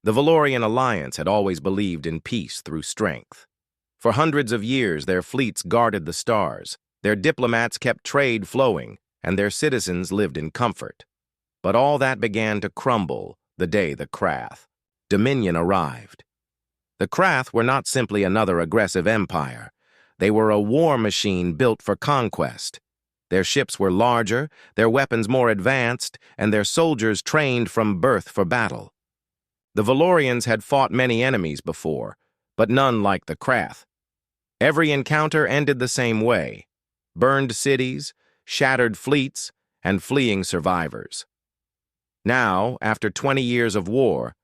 The Valorian Alliance had always believed in peace through strength. For hundreds of years, their fleets guarded the stars, their diplomats kept trade flowing, and their citizens lived in comfort. But all that began to crumble the day the Krath, Dominion, arrived. The Krath were not simply another aggressive empire. They were a war machine built for conquest. Their ships were larger, their weapons more advanced, and their soldiers trained from birth for battle. The Valorians had fought many enemies before, but none like the Krath. Every encounter ended the same way: burned cities, shattered fleets, and fleeing survivors. Now, after 20 years of war,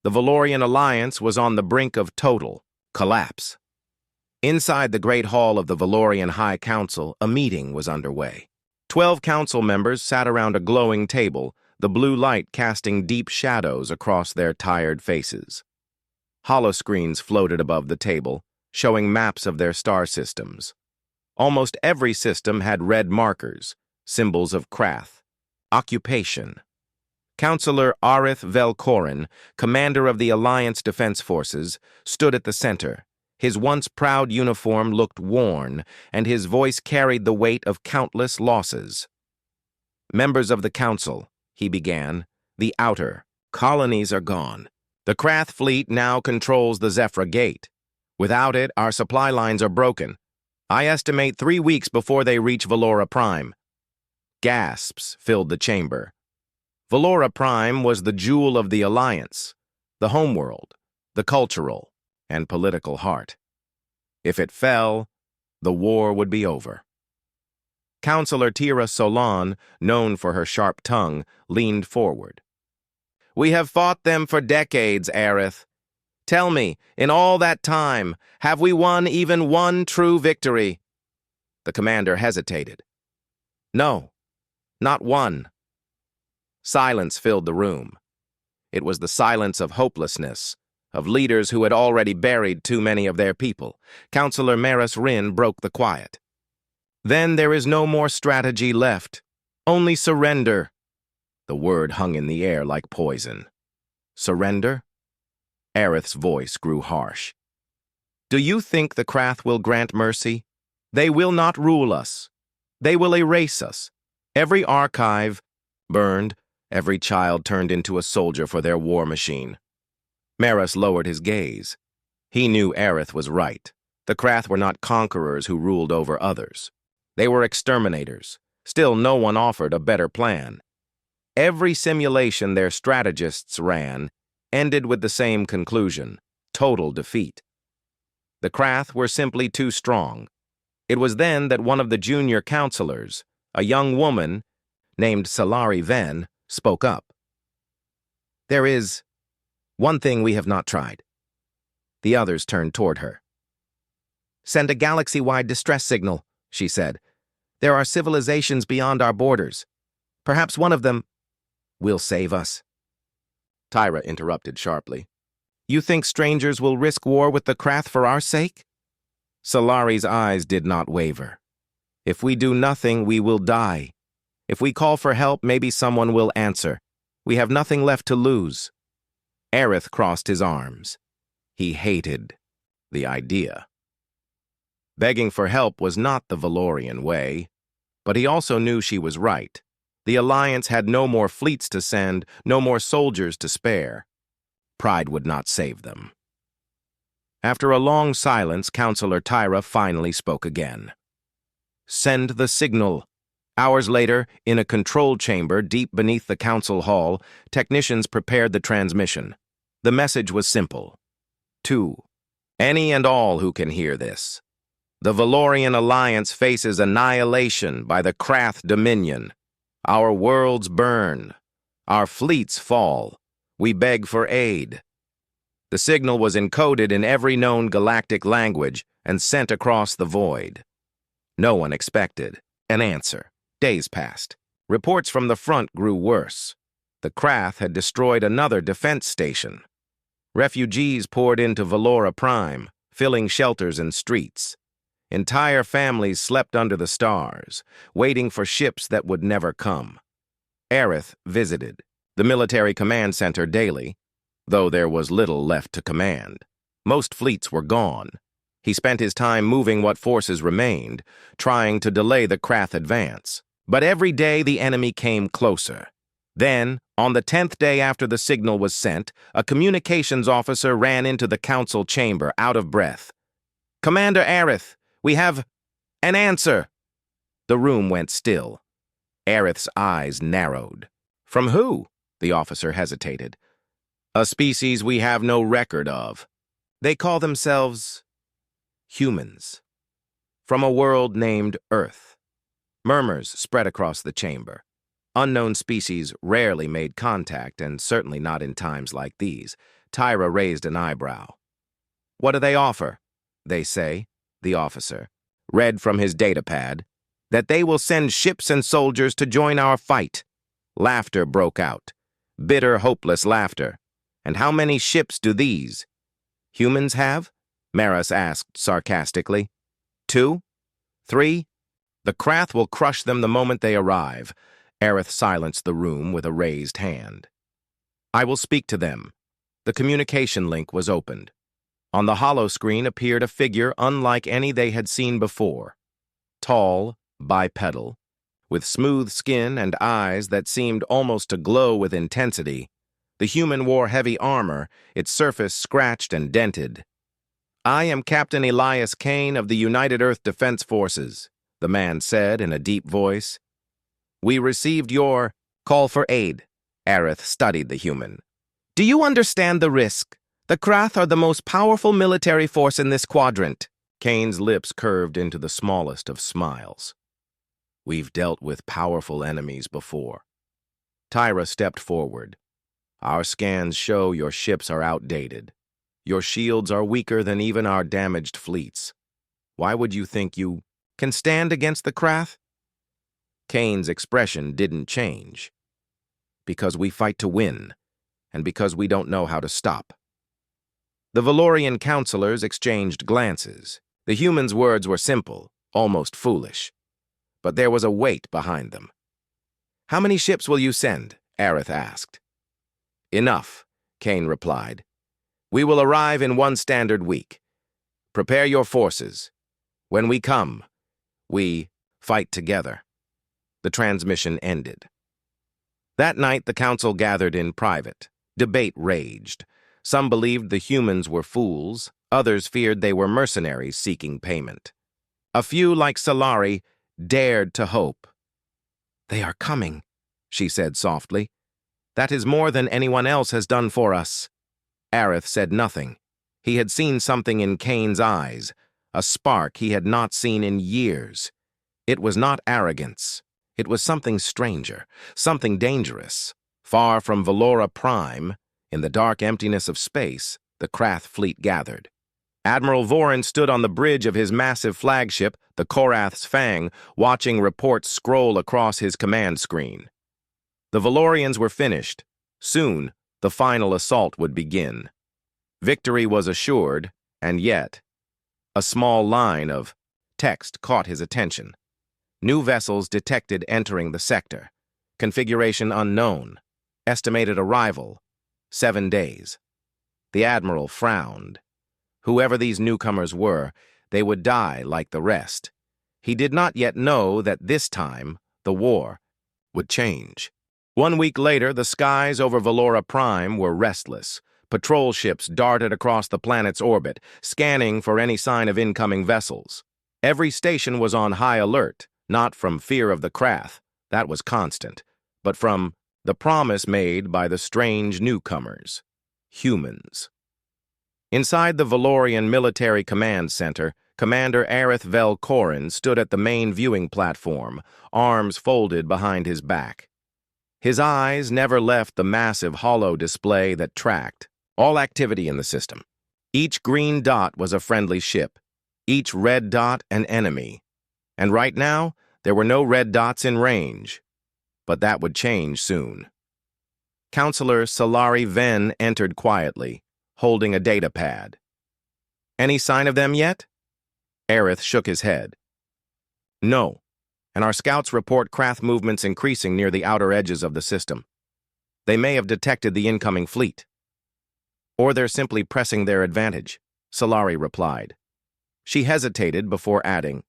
the Valorian Alliance was on the brink of total collapse. Inside the Great Hall of the Valorian High Council, a meeting was underway. 12 council members sat around a glowing table, the blue light casting deep shadows across their tired faces. Holoscreens floated above the table, showing maps of their star systems. Almost every system had red markers, symbols of Krath. Occupation. Councillor Arith Velkorin, commander of the Alliance Defense Forces, stood at the center. His once proud uniform looked worn, and his voice carried the weight of countless losses. "Members of the Council," he began, "the outer colonies are gone. The Krath fleet now controls the Zephyr Gate. Without it, our supply lines are broken. I estimate 3 weeks before they reach Valora Prime." Gasps filled the chamber. Valora Prime was the jewel of the Alliance, the homeworld, the cultural and political heart. If it fell, the war would be over. Councillor Tira Solon, known for her sharp tongue, leaned forward. "We have fought them for decades, Arith. Tell me, in all that time, have we won even one true victory?" The commander hesitated. "No, not one." Silence filled the room. It was the silence of hopelessness, of leaders who had already buried too many of their people. Councillor Maris Rin broke the quiet. "Then there is no more strategy left. Only surrender." The word hung in the air like poison. "Surrender?" Arith's voice grew harsh. "Do you think the Krath will grant mercy? They will not rule us. They will erase us. Every archive burned, every child turned into a soldier for their war machine." Maris lowered his gaze. He knew Arith was right. The Krath were not conquerors who ruled over others. They were exterminators. Still, no one offered a better plan. Every simulation their strategists ran ended with the same conclusion: total defeat. The Krath were simply too strong. It was then that one of the junior counselors, a young woman named Salari Ven, spoke up. "There is one thing we have not tried." The others turned toward her. "Send a galaxy-wide distress signal," she said. "There are civilizations beyond our borders. Perhaps one of them will save us." Tyra interrupted sharply. "You think strangers will risk war with the Krath for our sake?" Salari's eyes did not waver. "If we do nothing, we will die. If we call for help, maybe someone will answer. We have nothing left to lose." Arith crossed his arms. He hated the idea. Begging for help was not the Valorian way, but he also knew she was right. The Alliance had no more fleets to send, no more soldiers to spare. Pride would not save them. After a long silence, Councillor Tyra finally spoke again. "Send the signal." Hours later, in a control chamber deep beneath the council hall, technicians prepared the transmission. The message was simple. To any and all who can hear this: the Valorian Alliance faces annihilation by the Krath Dominion. Our worlds burn. Our fleets fall. We beg for aid. The signal was encoded in every known galactic language and sent across the void. No one expected an answer. Days passed. Reports from the front grew worse. The Krath had destroyed another defense station. Refugees poured into Valora Prime, filling shelters and streets. Entire families slept under the stars, waiting for ships that would never come. Arith visited the military command center daily. though there was little left to command. Most fleets were gone. He spent his time moving what forces remained, trying to delay the Krath advance. But every day the enemy came closer. Then, on the 10th day after the signal was sent, a communications officer ran into the council chamber, out of breath. "Commander Aerith, we have an answer." The room went still. Aerith's eyes narrowed. "From who?" The officer hesitated. "A species we have no record of. They call themselves humans. From a world named Earth." Murmurs spread across the chamber. Unknown species rarely made contact, and certainly not in times like these. Tyra raised an eyebrow. "What do they offer?" "They say," the officer read from his datapad, "that they will send ships and soldiers to join our fight." Laughter broke out. Bitter, hopeless laughter. "And how many ships do these humans have?" Maris asked sarcastically. "2? 3? The Krath will crush them the moment they arrive." Aerith silenced the room with a raised hand. "I will speak to them." The communication link was opened. On the hollow screen appeared a figure unlike any they had seen before. Tall, bipedal, with smooth skin and eyes that seemed almost to glow with intensity. The human wore heavy armor, its surface scratched and dented. "I am Captain Elias Kane of the United Earth Defense Forces," the man said in a deep voice. "We received your call for aid." Aerith studied the human. "Do you understand the risk? The Krath are the most powerful military force in this quadrant." Kane's lips curved into the smallest of smiles. "We've dealt with powerful enemies before." Tyra stepped forward. "Our scans show your ships are outdated. Your shields are weaker than even our damaged fleets. Why would you think you can stand against the Krath?" Kane's expression didn't change. "Because we fight to win, and because we don't know how to stop." The Valorian counselors exchanged glances. The humans' words were simple, almost foolish. But there was a weight behind them. "How many ships will you send?" Aerith asked. "Enough," Kane replied. "We will arrive in one standard week. Prepare your forces. When we come, we fight together." The transmission ended. That night, the council gathered in private. Debate raged. Some believed the humans were fools. Others feared they were mercenaries seeking payment. A few, like Solari, dared to hope. "They are coming," she said softly. "That is more than anyone else has done for us." Aerith said nothing. He had seen something in Kane's eyes, a spark he had not seen in years. It was not arrogance. It was something stranger, something dangerous. Far from Valora Prime, in the dark emptiness of space, the Krath fleet gathered. Admiral Vorin stood on the bridge of his massive flagship, the Korath's Fang, watching reports scroll across his command screen. The Valorians were finished. Soon, the final assault would begin. Victory was assured, and yet, a small line of text caught his attention. New vessels detected entering the sector. Configuration unknown. Estimated arrival, 7 days. The Admiral frowned. Whoever these newcomers were, they would die like the rest. He did not yet know that this time, the war would change. 1 week later, the skies over Valora Prime were restless. Patrol ships darted across the planet's orbit, scanning for any sign of incoming vessels. Every station was on high alert, not from fear of the Krath, that was constant, but from the promise made by the strange newcomers, humans. Inside the Valorian Military Command Center, Commander Aerith Vel Corin stood at the main viewing platform, arms folded behind his back. His eyes never left the massive hollow display that tracked all activity in the system. Each green dot was a friendly ship, each red dot an enemy. And right now, there were no red dots in range. But that would change soon. Counselor Solari Ven entered quietly, holding a datapad. "Any sign of them yet?" Aerith shook his head. "No, and our scouts report Krath movements increasing near the outer edges of the system. They may have detected the incoming fleet." Or they're simply pressing their advantage, Solari replied. She hesitated before adding,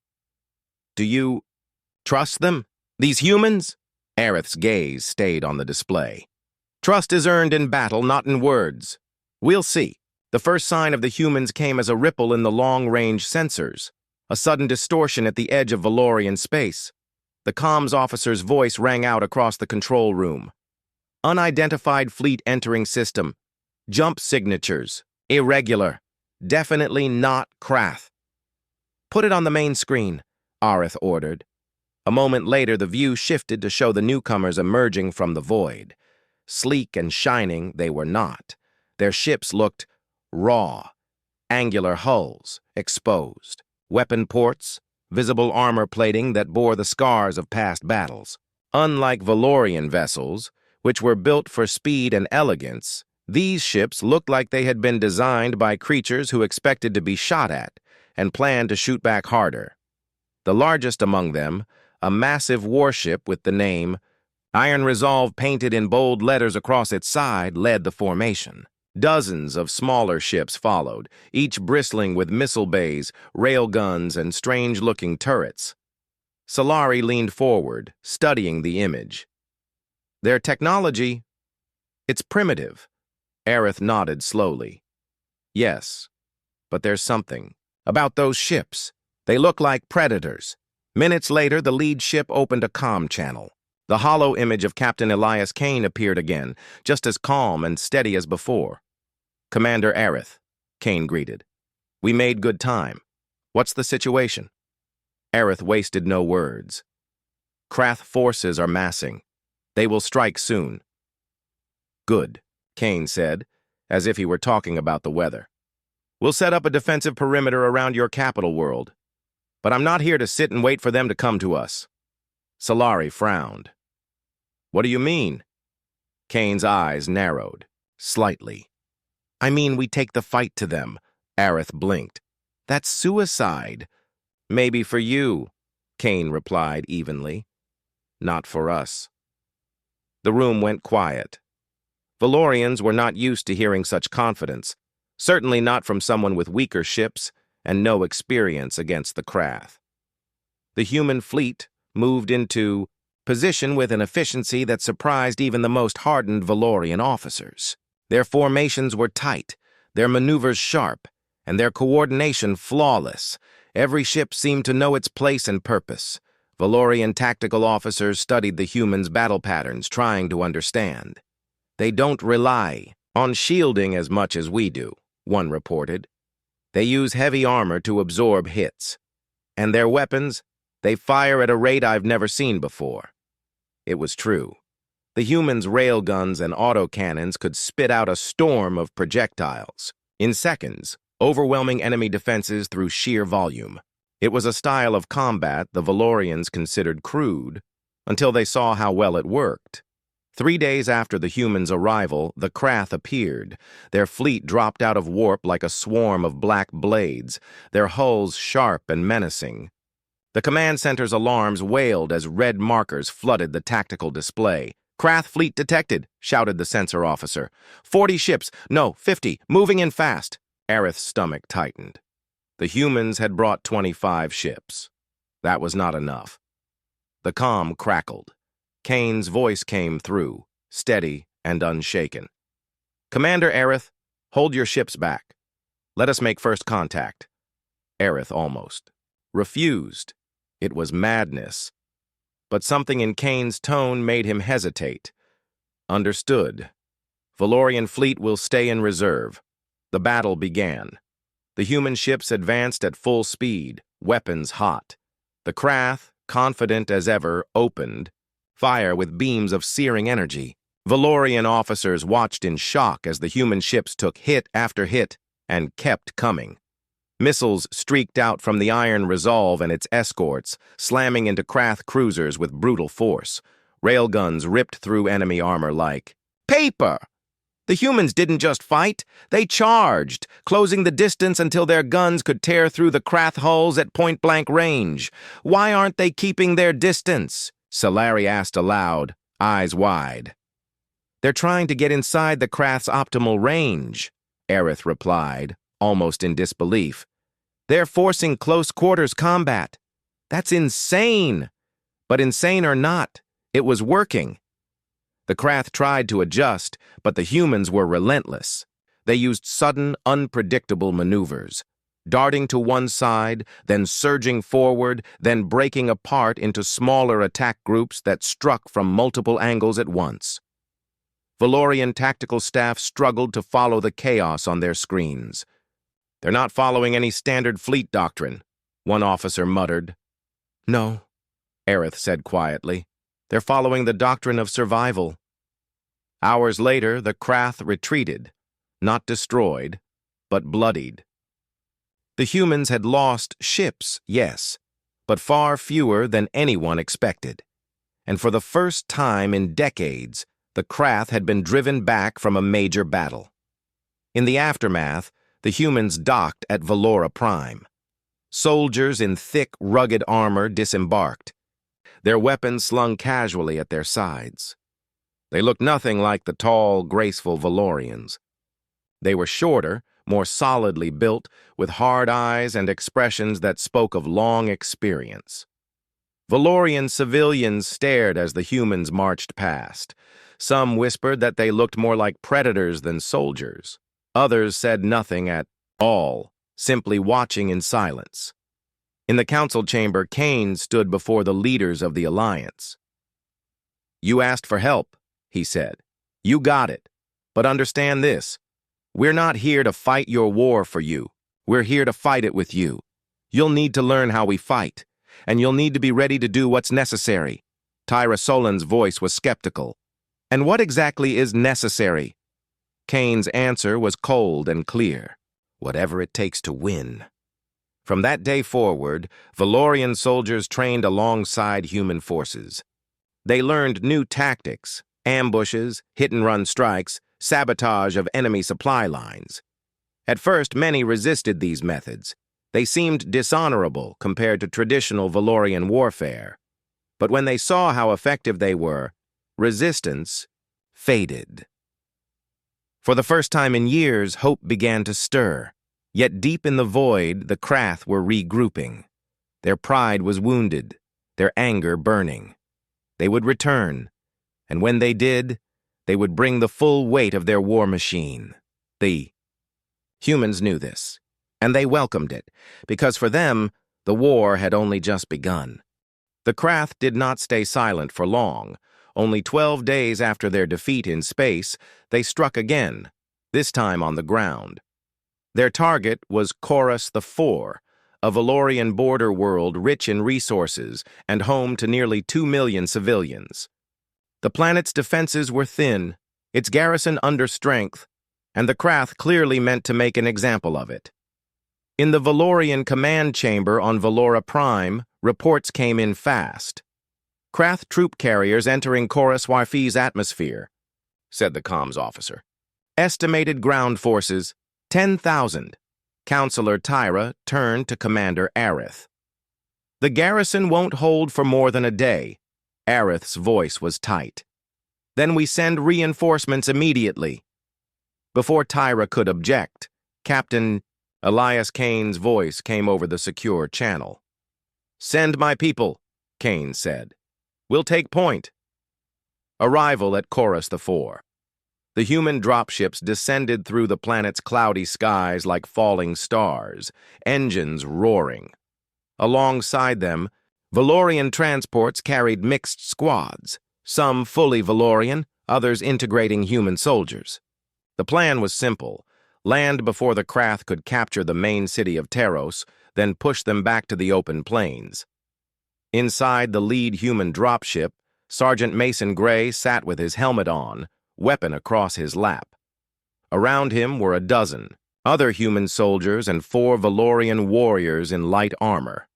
Do you trust them? These humans? Aerith's gaze stayed on the display. Trust is earned in battle, not in words. We'll see. The first sign of the humans came as a ripple in the long-range sensors, a sudden distortion at the edge of Valorian space. The comms officer's voice rang out across the control room. Unidentified fleet entering system. Jump signatures. Irregular. Definitely not Krath. Put it on the main screen, Aerith ordered. A moment later, the view shifted to show the newcomers emerging from the void. Sleek and shining, they were not. Their ships looked raw. Angular hulls, exposed. Weapon ports, visible armor plating that bore the scars of past battles. Unlike Valorian vessels, which were built for speed and elegance, these ships looked like they had been designed by creatures who expected to be shot at and planned to shoot back harder. The largest among them, a massive warship with the name Iron Resolve painted in bold letters across its side, led the formation. Dozens of smaller ships followed, each bristling with missile bays, railguns, and strange-looking turrets. Solari leaned forward, studying the image. Their technology, it's primitive. Aerith nodded slowly. Yes, but there's something about those ships. They look like predators. Minutes later, the lead ship opened a comm channel. The hollow image of Captain Elias Kane appeared again, just as calm and steady as before. Commander Aerith, Kane greeted. We made good time. What's the situation? Aerith wasted no words. Krath forces are massing. They will strike soon. Good, Kane said, as if he were talking about the weather. We'll set up a defensive perimeter around your capital world. But I'm not here to sit and wait for them to come to us. Solari frowned. What do you mean? Kane's eyes narrowed, slightly. I mean we take the fight to them, Aerith blinked. That's suicide. Maybe for you, Kane replied evenly. Not for us. The room went quiet. Valorians were not used to hearing such confidence, certainly not from someone with weaker ships and no experience against the Krath. The human fleet moved into position with an efficiency that surprised even the most hardened Valorian officers. Their formations were tight, their maneuvers sharp, and their coordination flawless. Every ship seemed to know its place and purpose. Valorian tactical officers studied the humans' battle patterns, trying to understand. They don't rely on shielding as much as we do, one reported. They use heavy armor to absorb hits. And their weapons, they fire at a rate I've never seen before. It was true. The humans' railguns and autocannons could spit out a storm of projectiles. In seconds, overwhelming enemy defenses through sheer volume. It was a style of combat the Valorians considered crude, until they saw how well it worked. 3 days after the humans' arrival, the Krath appeared. Their fleet dropped out of warp like a swarm of black blades, their hulls sharp and menacing. The command center's alarms wailed as red markers flooded the tactical display. Krath fleet detected, shouted the sensor officer. 40 ships, no, 50, moving in fast. Aerith's stomach tightened. The humans had brought 25 ships. That was not enough. The comm crackled. Kane's voice came through, steady and unshaken. Commander Aerith, hold your ships back. Let us make first contact. Aerith almost refused. It was madness. But something in Kane's tone made him hesitate. Understood. Valorian fleet will stay in reserve. The battle began. The human ships advanced at full speed, weapons hot. The Krath, confident as ever, opened fire with beams of searing energy. Valorian officers watched in shock as the human ships took hit after hit and kept coming. Missiles streaked out from the Iron Resolve and its escorts, slamming into Krath cruisers with brutal force. Railguns ripped through enemy armor like paper. The humans didn't just fight, they charged, closing the distance until their guns could tear through the Krath hulls at point-blank range. Why aren't they keeping their distance? Solari asked aloud, eyes wide. They're trying to get inside the Krath's optimal range, Aerith replied, almost in disbelief. "They're forcing close-quarters combat. That's insane!" But insane or not, it was working. The Krath tried to adjust, but the humans were relentless. They used sudden, unpredictable maneuvers, darting to one side, then surging forward, then breaking apart into smaller attack groups that struck from multiple angles at once. Valorian tactical staff struggled to follow the chaos on their screens. "They're not following any standard fleet doctrine," one officer muttered. "No," Aerith said quietly. "They're following the doctrine of survival." Hours later, the Krath retreated, not destroyed, but bloodied. The humans had lost ships, yes, but far fewer than anyone expected. And for the first time in decades, the Krath had been driven back from a major battle. In the aftermath, the humans docked at Valora Prime. Soldiers in thick, rugged armor disembarked, their weapons slung casually at their sides. They looked nothing like the tall, graceful Valorians. They were shorter, more solidly built, with hard eyes and expressions that spoke of long experience. Valorian civilians stared as the humans marched past. Some whispered that they looked more like predators than soldiers. Others said nothing at all, simply watching in silence. In the council chamber, Kane stood before the leaders of the Alliance. "You asked for help," he said. "You got it. But understand this. We're not here to fight your war for you. We're here to fight it with you. You'll need to learn how we fight, and you'll need to be ready to do what's necessary." Tyra Solan's voice was skeptical. "And what exactly is necessary?" Kane's answer was cold and clear. "Whatever it takes to win." From that day forward, Valorian soldiers trained alongside human forces. They learned new tactics, ambushes, hit-and-run strikes, sabotage of enemy supply lines. At first, many resisted these methods. They seemed dishonorable compared to traditional Valorian warfare. But when they saw how effective they were, resistance faded. For the first time in years, hope began to stir. Yet deep in the void, the Krath were regrouping. Their pride was wounded, their anger burning. They would return, and when they did, they would bring the full weight of their war machine. The humans knew this, and they welcomed it, because for them, the war had only just begun. The Krath did not stay silent for long. Only 12 days after their defeat in space, they struck again, this time on the ground. Their target was Chorus IV, a Valorian border world rich in resources and home to nearly 2 million civilians. The planet's defenses were thin, its garrison under strength, and the Krath clearly meant to make an example of it. In the Valorian command chamber on Valora Prime, reports came in fast. "Krath troop carriers entering Chorus Wifi's atmosphere," said the comms officer. "Estimated ground forces, 10,000. Counselor Tyra turned to Commander Aerith. "The garrison won't hold for more than a day." Aerith's voice was tight. "Then we send reinforcements immediately." Before Tyra could object, Captain Elias Kane's voice came over the secure channel. "Send my people," Kane said. "We'll take point." Arrival at Chorus IV. The human dropships descended through the planet's cloudy skies like falling stars, engines roaring. Alongside them, Valorian transports carried mixed squads, some fully Valorian, others integrating human soldiers. The plan was simple: land before the Krath could capture the main city of Taros, then push them back to the open plains. Inside the lead human dropship, Sergeant Mason Gray sat with his helmet on, weapon across his lap. Around him were a dozen other human soldiers and 4 Valorian warriors in light armor.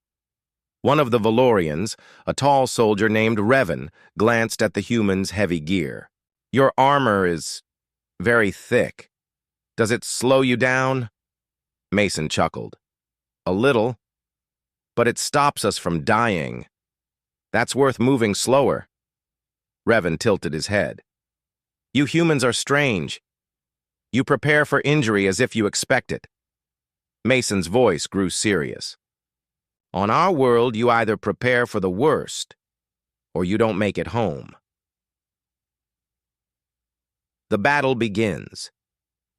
One of the Valorians, a tall soldier named Revan, glanced at the human's heavy gear. "Your armor is very thick. Does it slow you down?" Mason chuckled. "A little, but it stops us from dying. That's worth moving slower." Revan tilted his head. "You humans are strange. You prepare for injury as if you expect it. Mason's voice grew serious. On our world, you either prepare for the worst, or you don't make it home. The battle begins.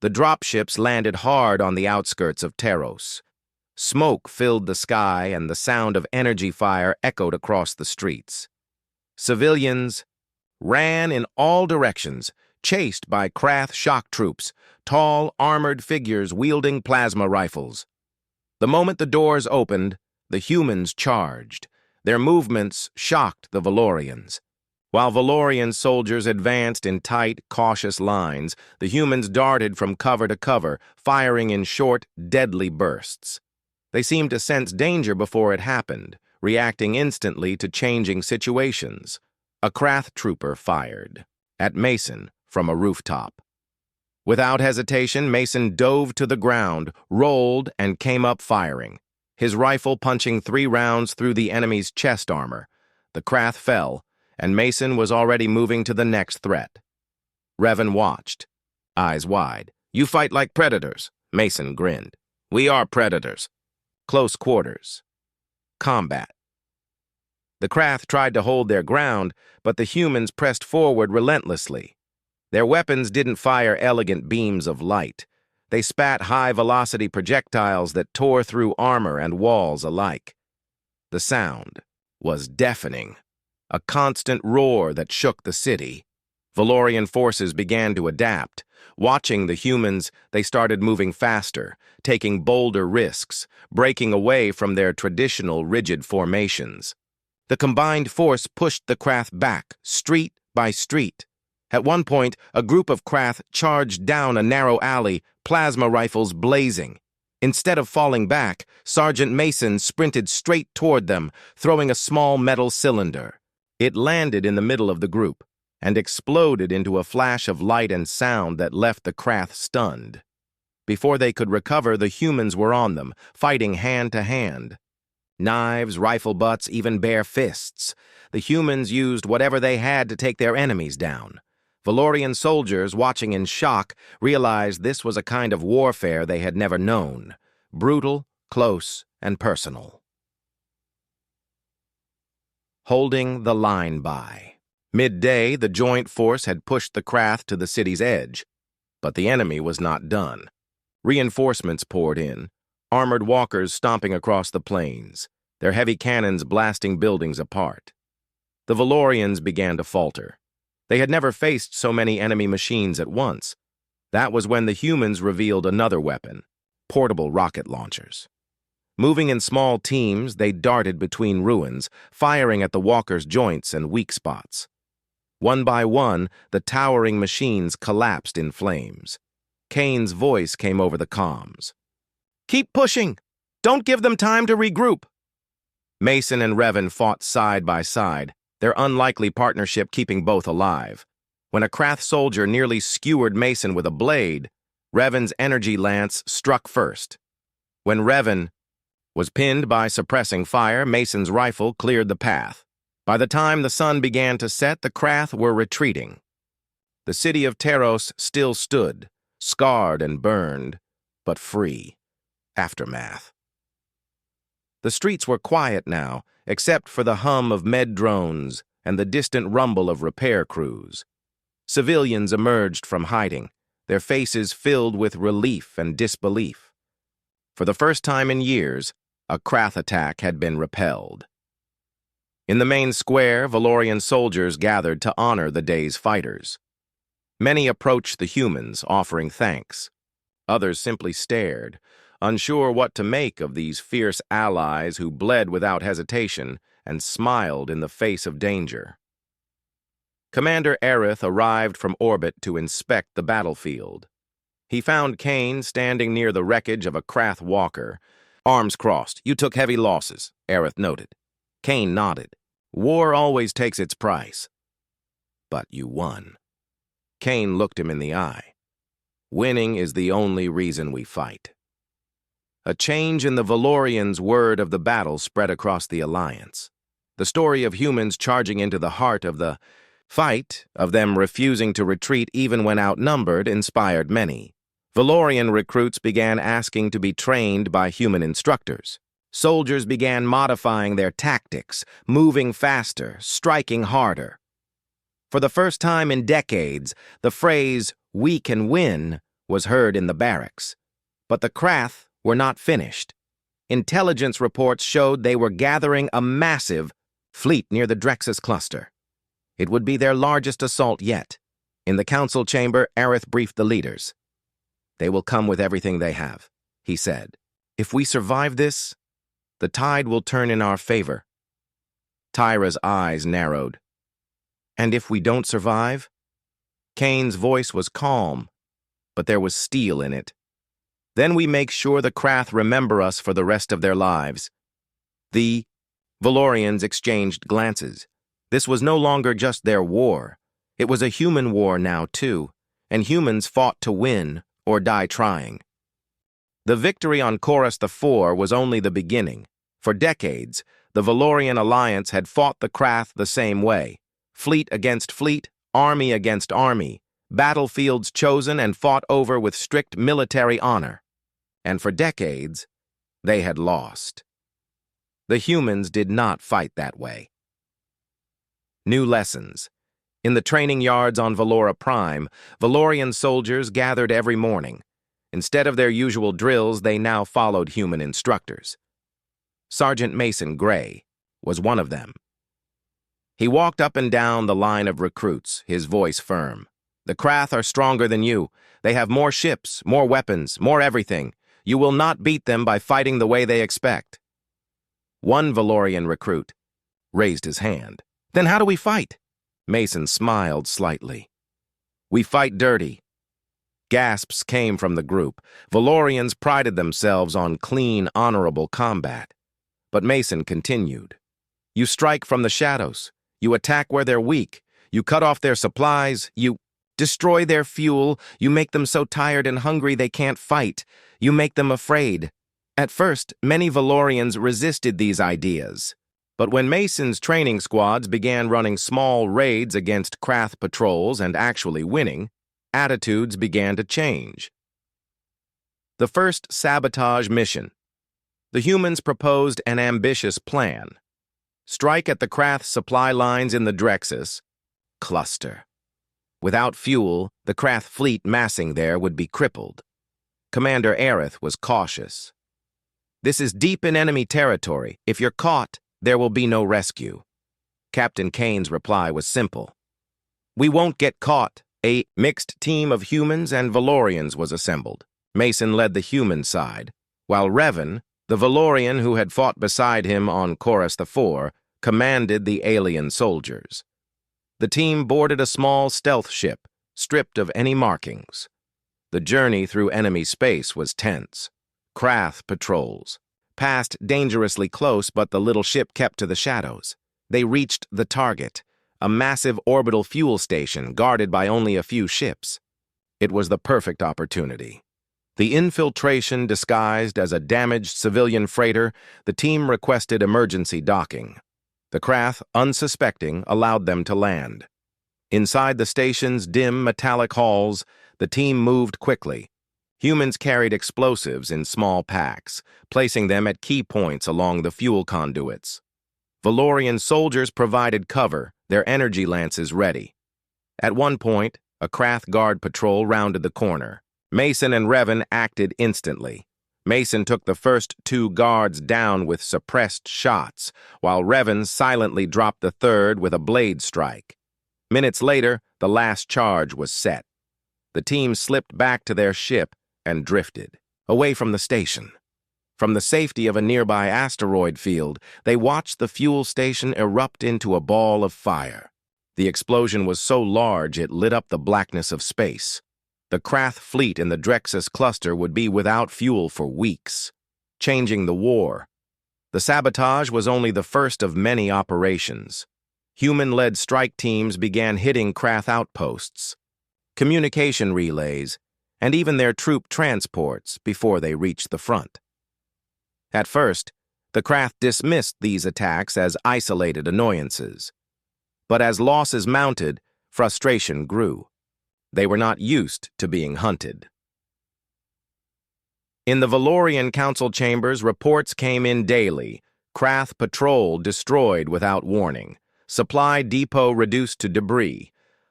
The dropships landed hard on the outskirts of Teros. Smoke filled the sky and the sound of energy fire echoed across the streets. Civilians ran in all directions, chased by Krath shock troops, tall, armored figures wielding plasma rifles. The moment the doors opened, the humans charged. Their movements shocked the Valorians. While Valorian soldiers advanced in tight, cautious lines, the humans darted from cover to cover, firing in short, deadly bursts. They seemed to sense danger before it happened, reacting instantly to changing situations. A Krath trooper fired at Mason from a rooftop. Without hesitation, Mason dove to the ground, rolled, and came up firing, his rifle punching 3 rounds through the enemy's chest armor. The Krath fell, and Mason was already moving to the next threat. Revan watched, eyes wide. "You fight like predators," Mason grinned. "We are predators." Close quarters. Combat. The Krath tried to hold their ground, but the humans pressed forward relentlessly. Their weapons didn't fire elegant beams of light. They spat high-velocity projectiles that tore through armor and walls alike. The sound was deafening, a constant roar that shook the city. Valorian forces began to adapt. Watching the humans, they started moving faster, taking bolder risks, breaking away from their traditional rigid formations. The combined force pushed the Krath back, street by street. At one point, a group of Krath charged down a narrow alley, plasma rifles blazing. Instead of falling back, Sergeant Mason sprinted straight toward them, throwing a small metal cylinder. It landed in the middle of the group and exploded into a flash of light and sound that left the Krath stunned. Before they could recover, the humans were on them, fighting hand to hand. Knives, rifle butts, even bare fists. The humans used whatever they had to take their enemies down. Valorian soldiers, watching in shock, realized this was a kind of warfare they had never known. Brutal, close, and personal. Holding the line by. Midday, the joint force had pushed the Krath to the city's edge, but the enemy was not done. Reinforcements poured in, armored walkers stomping across the plains, their heavy cannons blasting buildings apart. The Valorians began to falter. They had never faced so many enemy machines at once. That was when the humans revealed another weapon, portable rocket launchers. Moving in small teams, they darted between ruins, firing at the walkers' joints and weak spots. One by one, the towering machines collapsed in flames. Kane's voice came over the comms. "Keep pushing! Don't give them time to regroup!" Mason and Revan fought side by side, their unlikely partnership keeping both alive. When a Krath soldier nearly skewered Mason with a blade, Revan's energy lance struck first. When Revan was pinned by suppressing fire, Mason's rifle cleared the path. By the time the sun began to set, the Krath were retreating. The city of Teros still stood, scarred and burned, but free. Aftermath. The streets were quiet now, except for the hum of med drones and the distant rumble of repair crews. Civilians emerged from hiding, their faces filled with relief and disbelief. For the first time in years, a Krath attack had been repelled. In the main square, Valorian soldiers gathered to honor the day's fighters. Many approached the humans, offering thanks. Others simply stared, unsure what to make of these fierce allies who bled without hesitation and smiled in the face of danger. Commander Aerith arrived from orbit to inspect the battlefield. He found Kane standing near the wreckage of a Krath walker. "Arms crossed. You took heavy losses," Aerith noted. Kane nodded. "War always takes its price." "But you won." Kane looked him in the eye. "Winning is the only reason we fight." A change in the Valorians' word of the battle spread across the Alliance. The story of humans charging into the heart of the fight, of them refusing to retreat even when outnumbered, inspired many. Valorian recruits began asking to be trained by human instructors. Soldiers began modifying their tactics, moving faster, striking harder. For the first time in decades, the phrase, "we can win," was heard in the barracks. But the Krath were not finished. Intelligence reports showed they were gathering a massive fleet near the Drexus cluster. It would be their largest assault yet. In the council chamber, Aerith briefed the leaders. "They will come with everything they have," he said. "If we survive this, the tide will turn in our favor." Tyra's eyes narrowed. "And if we don't survive?" Kane's voice was calm, but there was steel in it. "Then we make sure the Krath remember us for the rest of their lives." The Valorians exchanged glances. This was no longer just their war. It was a human war now, too, and humans fought to win or die trying. The victory on Chorus IV was only the beginning. For decades, the Valorian alliance had fought the Krath the same way. Fleet against fleet, army against army, battlefields chosen and fought over with strict military honor. And for decades, they had lost. The humans did not fight that way. New lessons. In the training yards on Valora Prime, Valorian soldiers gathered every morning. Instead of their usual drills, they now followed human instructors. Sergeant Mason Gray was one of them. He walked up and down the line of recruits, his voice firm. "The Krath are stronger than you. They have more ships, more weapons, more everything. You will not beat them by fighting the way they expect." One Valorian recruit raised his hand. "Then how do we fight?" Mason smiled slightly. "We fight dirty." Gasps came from the group. Valorians prided themselves on clean, honorable combat. But Mason continued. "You strike from the shadows. You attack where they're weak. You cut off their supplies. You destroy their fuel. You make them so tired and hungry they can't fight. You make them afraid." At first, many Valorians resisted these ideas. But when Mason's training squads began running small raids against Krath patrols and actually winning, attitudes began to change. The first sabotage mission. The humans proposed an ambitious plan. Strike at the Krath supply lines in the Drexus cluster. Without fuel, the Krath fleet massing there would be crippled. Commander Aerith was cautious. "This is deep in enemy territory. If you're caught, there will be no rescue." Captain Kane's reply was simple. "We won't get caught." A mixed team of humans and Valorians was assembled. Mason led the human side, while Revan, the Valorian who had fought beside him on Chorus IV, commanded the alien soldiers. The team boarded a small stealth ship, stripped of any markings. The journey through enemy space was tense. Krath patrols passed dangerously close, but the little ship kept to the shadows. They reached the target, a massive orbital fuel station guarded by only a few ships. It was the perfect opportunity. The infiltration disguised as a damaged civilian freighter, the team requested emergency docking. The Krath, unsuspecting, allowed them to land. Inside the station's dim metallic halls, the team moved quickly. Humans carried explosives in small packs, placing them at key points along the fuel conduits. Valorian soldiers provided cover, their energy lances ready. At one point, a Krath guard patrol rounded the corner. Mason and Revan acted instantly. Mason took the first two guards down with suppressed shots, while Revan silently dropped the third with a blade strike. Minutes later, the last charge was set. The team slipped back to their ship and drifted, away from the station. From the safety of a nearby asteroid field, they watched the fuel station erupt into a ball of fire. The explosion was so large it lit up the blackness of space. The Krath fleet in the Drexus cluster would be without fuel for weeks, changing the war. The sabotage was only the first of many operations. Human-led strike teams began hitting Krath outposts, communication relays, and even their troop transports before they reached the front. At first, the Krath dismissed these attacks as isolated annoyances. But as losses mounted, frustration grew. They were not used to being hunted. In the Valorian council chambers, reports came in daily. Krath patrol destroyed without warning. Supply depot reduced to debris.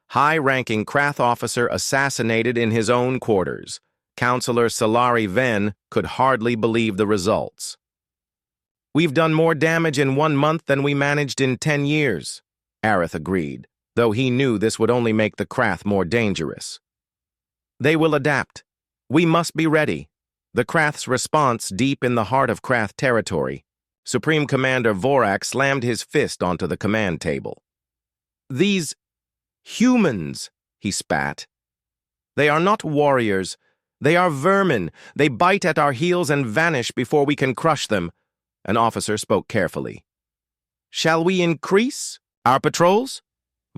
High-ranking Krath officer assassinated in his own quarters. Counselor Solari Ven could hardly believe the results. "We've done more damage in 1 month than we managed in 10 years, Aerith agreed, though he knew this would only make the Krath more dangerous. "They will adapt. We must be ready." The Krath's response deep in the heart of Krath territory. Supreme Commander Vorak slammed his fist onto the command table. "These humans," he spat. "They are not warriors. They are vermin. They bite at our heels and vanish before we can crush them." An officer spoke carefully. "Shall we increase our patrols?"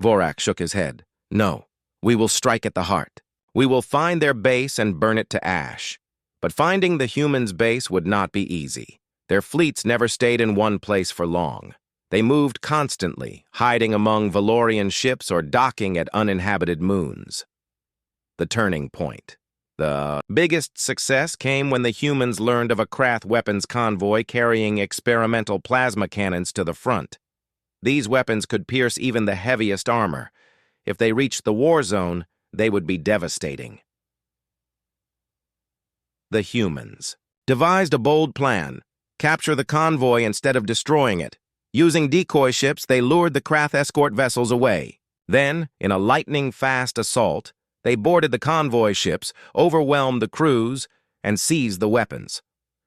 Vorak shook his head. "No, we will strike at the heart. We will find their base and burn it to ash." But finding the humans' base would not be easy. Their fleets never stayed in one place for long. They moved constantly, hiding among Valorian ships or docking at uninhabited moons. The turning point. The biggest success came when the humans learned of a Krath weapons convoy carrying experimental plasma cannons to the front. These weapons could pierce even the heaviest armor. If they reached the war zone, they would be devastating. The humans devised a bold plan: capture the convoy instead of destroying it. Using decoy ships, they lured the Krath escort vessels away. Then, in a lightning-fast assault, they boarded the convoy ships, overwhelmed the crews, and seized the weapons.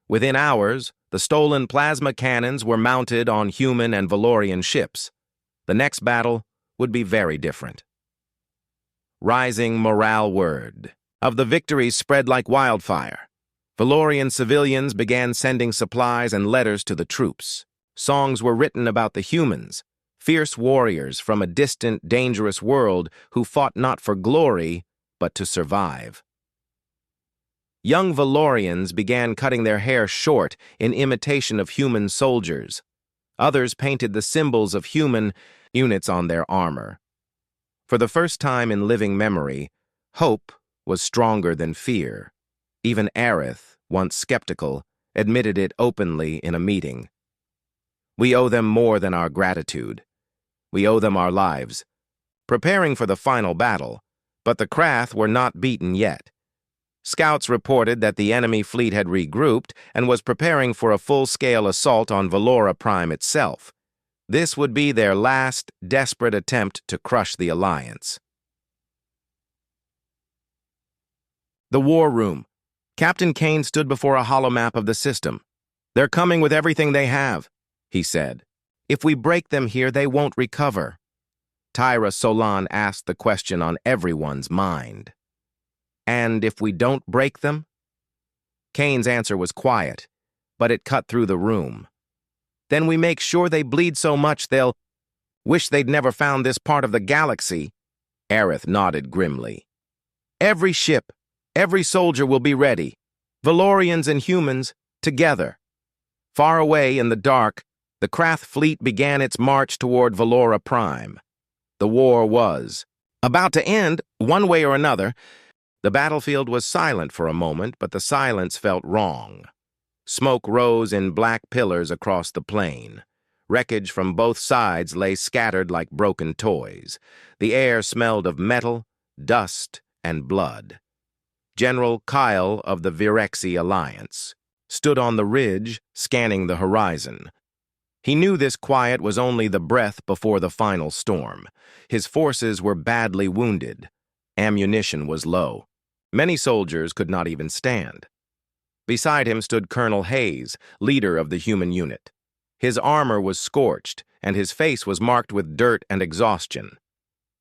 Within hours, the stolen plasma cannons were mounted on human and Valorian ships. The next battle would be very different. Rising morale word of the victories spread like wildfire. Valorian civilians began sending supplies and letters to the troops. Songs were written about the humans, fierce warriors from a distant, dangerous world who fought not for glory, but to survive. Young Valorians began cutting their hair short in imitation of human soldiers. Others painted the symbols of human units on their armor. For the first time in living memory, hope was stronger than fear. Even Aerith, once skeptical, admitted it openly in a meeting. "We owe them more than our gratitude. We owe them our lives." Preparing for the final battle, but the Krath were not beaten yet. Scouts reported that the enemy fleet had regrouped and was preparing for a full-scale assault on Valora Prime itself. This would be their last, desperate attempt to crush the Alliance. The War Room. Captain Kane stood before a holomap of the system. "They're coming with everything they have," he said. "If we break them here, they won't recover." Tyra Solan asked the question on everyone's mind. "And if we don't break them?" Kane's answer was quiet, but it cut through the room. "Then we make sure they bleed so much they'll wish they'd never found this part of the galaxy." Aerith nodded grimly. "Every ship, every soldier will be ready. Valorians and humans, together." Far away in the dark, the Krath fleet began its march toward Valora Prime. The war was about to end, one way or another. The battlefield was silent for a moment, but the silence felt wrong. Smoke rose in black pillars across the plain. Wreckage from both sides lay scattered like broken toys. The air smelled of metal, dust, and blood. General Kyle of the Virexi Alliance stood on the ridge, scanning the horizon. He knew this quiet was only the breath before the final storm. His forces were badly wounded. Ammunition was low. Many soldiers could not even stand. Beside him stood Colonel Hayes, leader of the human unit. His armor was scorched, and his face was marked with dirt and exhaustion.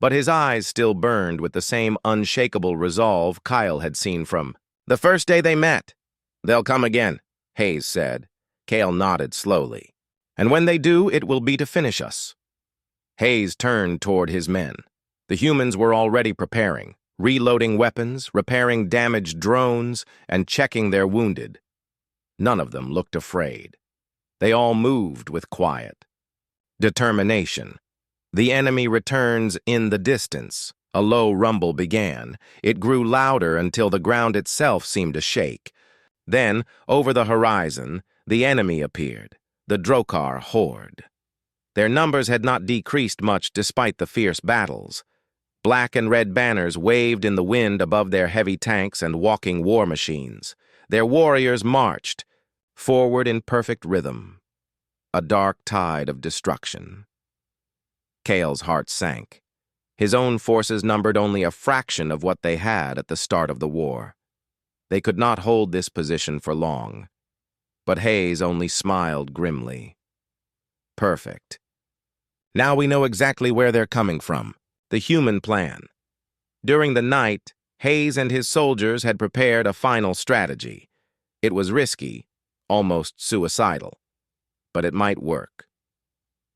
But his eyes still burned with the same unshakable resolve Kyle had seen from the first day they met. "They'll come again," Hayes said. Kale nodded slowly. "And when they do, it will be to finish us." Hayes turned toward his men. The humans were already preparing, reloading weapons, repairing damaged drones, and checking their wounded. None of them looked afraid. They all moved with quiet determination. The enemy returns in the distance. A low rumble began. It grew louder until the ground itself seemed to shake. Then, over the horizon, the enemy appeared, the Drokar horde. Their numbers had not decreased much despite the fierce battles. Black and red banners waved in the wind above their heavy tanks and walking war machines. Their warriors marched, forward in perfect rhythm, a dark tide of destruction. Kale's heart sank. His own forces numbered only a fraction of what they had at the start of the war. They could not hold this position for long. But Hayes only smiled grimly. Perfect. Now we know exactly where they're coming from. The human plan. During the night, Hayes and his soldiers had prepared a final strategy. It was risky, almost suicidal, but it might work.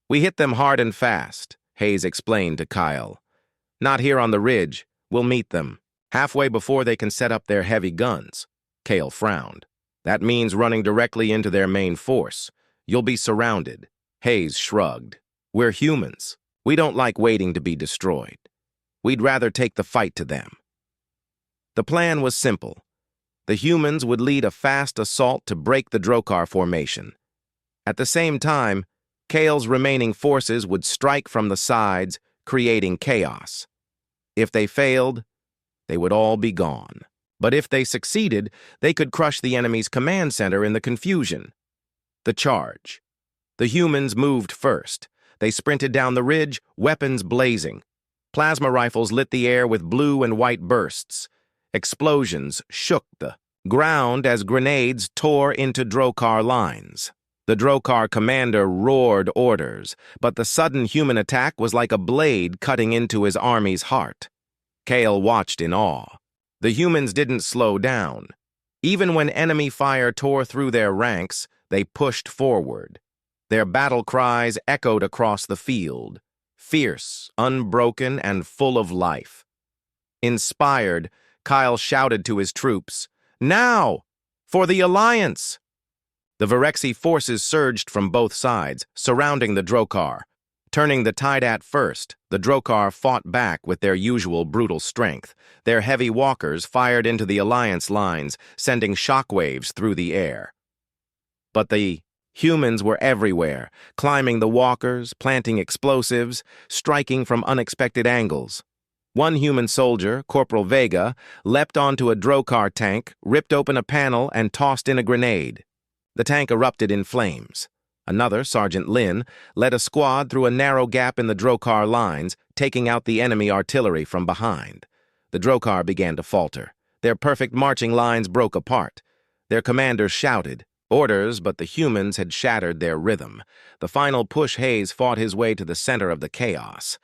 We hit them hard and fast, Hayes explained to Kyle. Not here on the ridge. We'll meet them, halfway before they can set up their heavy guns. Kale frowned. That means running directly into their main force. You'll be surrounded. Hayes shrugged. We're humans. We don't like waiting to be destroyed. We'd rather take the fight to them. The plan was simple. The humans would lead a fast assault to break the Drokar formation. At the same time, Kale's remaining forces would strike from the sides, creating chaos. If they failed, they would all be gone. But if they succeeded, they could crush the enemy's command center in the confusion. The charge. The humans moved first. They sprinted down the ridge, weapons blazing. Plasma rifles lit the air with blue and white bursts. Explosions shook the ground as grenades tore into Drokar lines. The Drokar commander roared orders, but the sudden human attack was like a blade cutting into his army's heart. Kale watched in awe. The humans didn't slow down. Even when enemy fire tore through their ranks, they pushed forward. Their battle cries echoed across the field, fierce, unbroken, and full of life. Inspired, Kyle shouted to his troops, "Now! For the Alliance!" The Virexi forces surged from both sides, surrounding the Drokar. Turning the tide at first, the Drokar fought back with their usual brutal strength. Their heavy walkers fired into the Alliance lines, sending shockwaves through the air. But the humans were everywhere, climbing the walkers, planting explosives, striking from unexpected angles. One human soldier, Corporal Vega, leapt onto a Drokar tank, ripped open a panel, and tossed in a grenade. The tank erupted in flames. Another, Sergeant Lin, led a squad through a narrow gap in the Drokar lines, taking out the enemy artillery from behind. The Drokar began to falter. Their perfect marching lines broke apart. Their commanders shouted orders, but the humans had shattered their rhythm. The final push Hayes fought his way to the center of the chaos.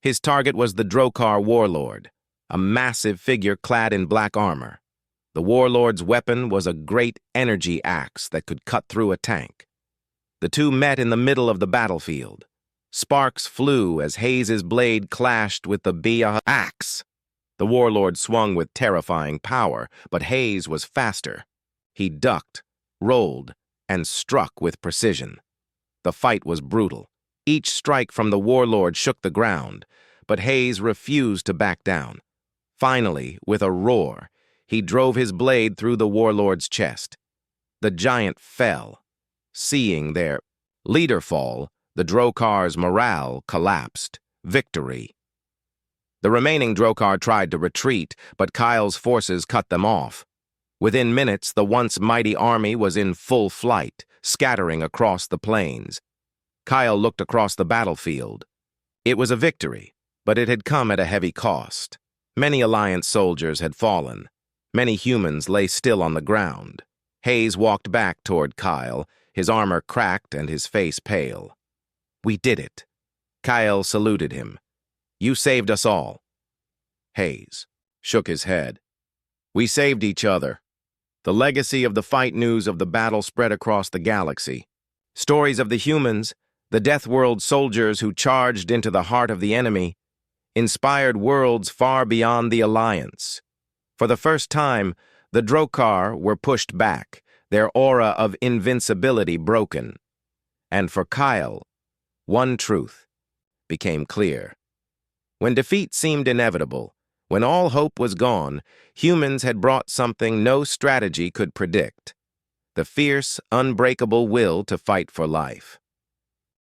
His target was the Drokar warlord, a massive figure clad in black armor. The warlord's weapon was a great energy axe that could cut through a tank. The two met in the middle of the battlefield. Sparks flew as Hayes's blade clashed with the Bia axe. The warlord swung with terrifying power, but Hayes was faster. He ducked, rolled, and struck with precision. The fight was brutal. Each strike from the warlord shook the ground, but Hayes refused to back down. Finally, with a roar, he drove his blade through the warlord's chest. The giant fell. Seeing their leader fall, the Drokar's morale collapsed. Victory. The remaining Drokar tried to retreat, but Kyle's forces cut them off. Within minutes, the once mighty army was in full flight, scattering across the plains. Kyle looked across the battlefield. It was a victory, but it had come at a heavy cost. Many Alliance soldiers had fallen. Many humans lay still on the ground. Hayes walked back toward Kyle, his armor cracked and his face pale. "We did it." Kyle saluted him. "You saved us all." Hayes shook his head. "We saved each other." The legacy of the fight news of the battle spread across the galaxy. Stories of the humans, the Death World soldiers who charged into the heart of the enemy, inspired worlds far beyond the Alliance. For the first time, the Drokar were pushed back, their aura of invincibility broken. And for Kyle, one truth became clear. When defeat seemed inevitable, When all hope was gone, humans had brought something no strategy could predict: the fierce, unbreakable will to fight for life.